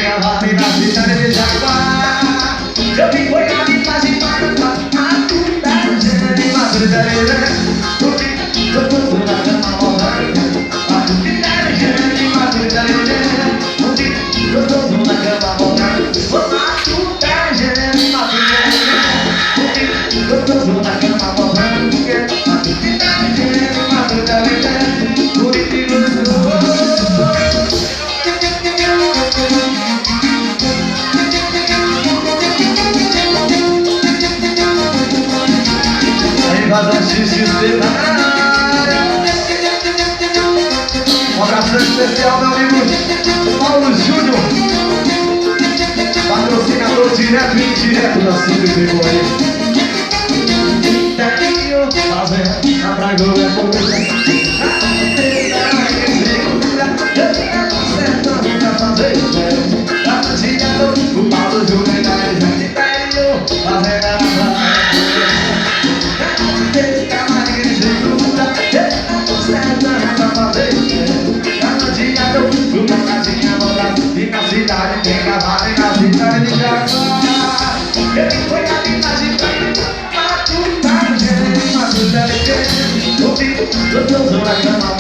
gravata na cidade de Jaguar. Eu vim foi a mensagem para a cena de madrugada. Eu tô na cama morrendo. A de madrugada. Eu tô na cama morrendo. A de madrugada. Eu tô na cama morrendo. A de madrugada. Por um abraço especial, meu amigo Paulo Júnior, patrocinador direto e indireto da Super aí. Fazendo a Bragoa é pouco. O Paulo Júnior da gente interior, fazendo a cidade tem gravata e na cidade de Jaguar. Ele foi a mensagem pra matutar, gente, matutar, eu tô na cama